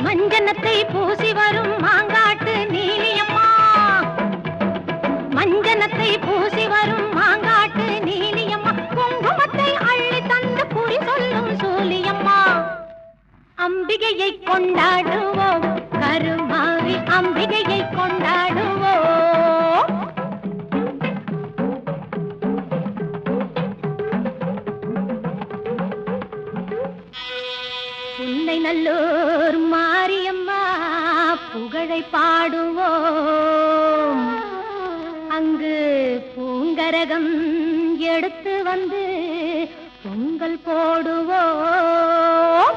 மஞ்சனத்தை பூசி வரும் மாங்காட்டு நீலியம்மா, மஞ்சனத்தை பூசி வரும் மாங்காட்டு நீலியம்மா, குங்குமத்தை அள்ளி தந்து குறி சொல்லும் சூலியம்மா. அம்பிகையை கொண்டாடுவோம், கருமாவி அம்பிகையை கொண்டாடுவோம். உன்னை நல்லூர் மாரியம்மா புகழை பாடுவோம். அங்கு பூங்கரகம் எடுத்து வந்து பொங்கல் போடுவோம்.